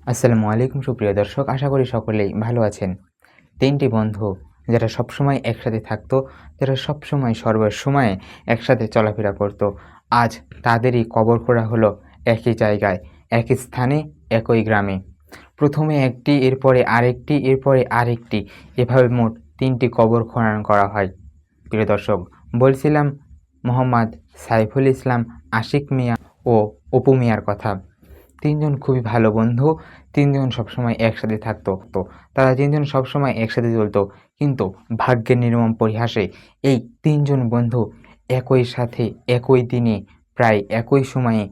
আসসালামু আলাইকুম সুপ্রিয় দর্শক, আশা করি সকলেই ভালো আছেন। ৩টি বন্ধু যারা সবসময় একসাথে থাকতো, যারা সবসময় সর্বসময়ে একসাথে চলাফেরা করত, আজ তাদেরই কবর খোঁড়া হলো একই জায়গায়, একই স্থানে, একই গ্রামে। প্রথমে একটি, এরপরে আরেকটি, এরপরে আরেকটি, এভাবে মোট ৩টি কবর খনন করা হয়। প্রিয় দর্শক, বলছিলাম মোহাম্মদ সাইফুল ইসলাম, আশিক মিয়া ও অপু মিয়ার কথা। ৩ জন খুবই ভালো বন্ধু, ৩ জন সবসময় একসাথে থাকতো। তারা ৩ জন সবসময় একসাথে চলতো। কিন্তু ভাগ্যের নির্মম পরিহাসে এই ৩ জন বন্ধু একই সাথে একই দিনে প্রায় একই সময়ে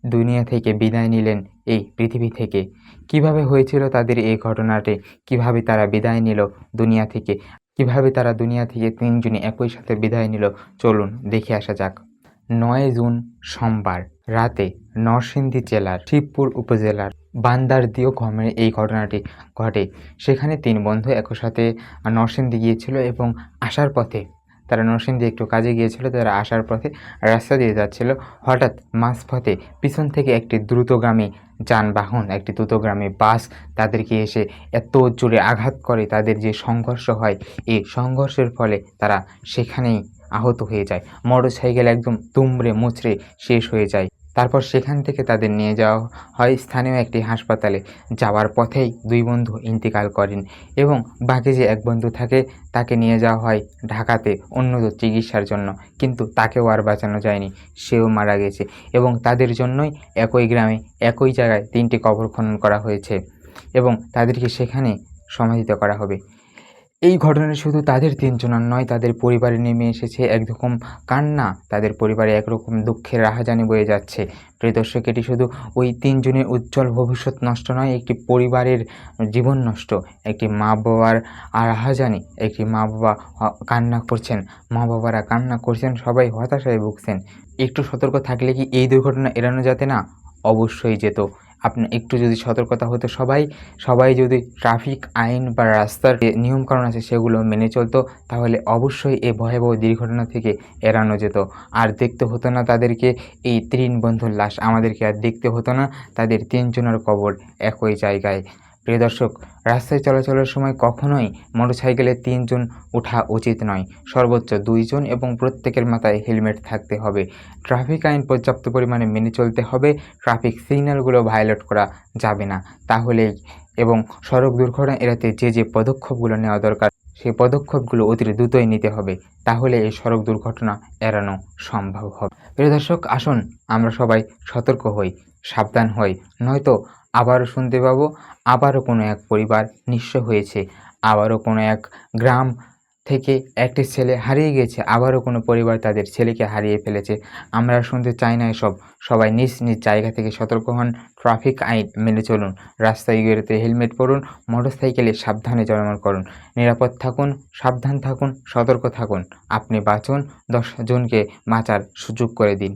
দুনিয়া থেকে বিদায় নিলেন এই পৃথিবী থেকে। কিভাবে হয়েছিল তাদের এই ঘটনাটি? কিভাবে তারা বিদায় নিল দুনিয়া থেকে? কিভাবে তারা দুনিয়া থেকে ৩ জনই একই সাথে বিদায় নিল? চলুন দেখে আসা যাক। ৯ জুন সোমবার রাতে নরসিংদী জেলার শিবপুর উপজেলার বান্দারদিও গ্রামে এই ঘটনাটি ঘটে। সেখানে ৩ বন্ধু একই সাথে নরসিংদী গিয়েছিল এবং আসার পথে তারা নরসিংদী একটু কাজে গিয়েছিল। তারা আসার পথে রাস্তা দিয়ে যাচ্ছিল। হঠাৎ মাঝপথে পিছন থেকে একটি দ্রুতগামী যানবাহন, একটি দ্রুতগামী বাস তাদেরকে এসে এত জোরে আঘাত করে, তাদের যে সংঘর্ষ হয়, এই সংঘর্ষের ফলে তারা সেখানেই আহত হয়ে যায়। মোটরসাইকেল একদম দুমড়ে মুচড়ে শেষ হয়ে যায়। তারপর সেখান থেকে তাদের নিয়ে যাওয়া হয় স্থানীয় একটি হাসপাতালে। যাওয়ার পথেই ২ বন্ধু ইন্তেকাল করেন এবং বাকি যে এক বন্ধু থাকে তাকে নিয়ে যাওয়া হয় ঢাকাতে উন্নত চিকিৎসার জন্য। কিন্তু তাকেও আর বাঁচানো যায়নি, সেও মারা গেছে এবং তাদের জন্যই একই গ্রামে একই জায়গায় ৩টি কবর খনন করা হয়েছে এবং তাদেরকে সেখানে সমাহিত করা হবে। এই ঘটনাটি শুধু তাদের ৩ জনের নয়, তাদের পরিবারে নেমে এসেছে একরকম কান্না, তাদের পরিবারে একরকম দুঃখের রাহাজানি বয়ে যাচ্ছে। প্রিয় দর্শক, এটি শুধু ওই ৩ জনের উজ্জ্বল ভবিষ্যৎ নষ্ট নয়, একটি পরিবারের জীবন নষ্ট, একটি মা-বাবার রাহাজানি, একটি মা-বাবা কান্না করছেন, মা-বাবারা কান্না করছেন, সবাই হতাশায় ভুগছেন। একটু সতর্ক থাকলে কি এই দুর্ঘটনা এড়ানো যেত না? অবশ্যই যেত। আপনি একটু যদি সতর্কতা হতো সবাই যদি ট্রাফিক আইন বা রাস্তার যে নিয়মকানুন আছে সেগুলো মেনে চলতো, তাহলে অবশ্যই এই ভয়াবহ দুর্ঘটনা থেকে এড়ানো যেত। আর দেখতে হতো না তাদেরকে এই ৩ বন্ধুর লাশ, আমাদেরকে আর দেখতে হতো না তাদের ৩ জনের কবর একই জায়গায়। প্রিয় দর্শক, রাস্তায় চলাচলের সময় কখনোই মোটরসাইকেলে ৩ জন ওঠা উচিত নয়। সর্বোচ্চ ২ জন এবং প্রত্যেকের মাথায় হেলমেট থাকতে হবে। ট্রাফিক আইন পর্যাপ্ত পরিমাণে মেনে চলতে হবে। ট্রাফিক সিগন্যালগুলো ভায়োলেট করা যাবে না। তাহলেই এবং সড়ক দুর্ঘটনা এড়াতে যে পদক্ষেপগুলো নেওয়া দরকার, সেই পদক্ষেপগুলো অতি দ্রুতই নিতে হবে। তাহলে এই সড়ক দুর্ঘটনা এড়ানো সম্ভব হবে। প্রিয় দর্শক, আসুন আমরা সবাই সতর্ক হই, সাবধান হই, নয়তো আবারও শুনতে পাবো আবারও কোনো এক পরিবার নিঃস্ব হয়েছে, আবারও কোনো এক গ্রাম থেকে একটি ছেলে হারিয়ে গেছে, আবারও কোনো পরিবার তাদের ছেলেকে হারিয়ে ফেলেছে। আমরা শুনতে চাই না এসব। সবাই নিজ নিজ জায়গা থেকে সতর্ক হন, ট্রাফিক আইন মেনে চলুন, রাস্তায় বেরোতে হেলমেট পরুন, মোটরসাইকেলে সাবধানে চলাচল করুন, নিরাপদ থাকুন, সাবধান থাকুন, সতর্ক থাকুন। আপনি বাঁচুন, 10 জনকে বাঁচার সুযোগ করে দিন।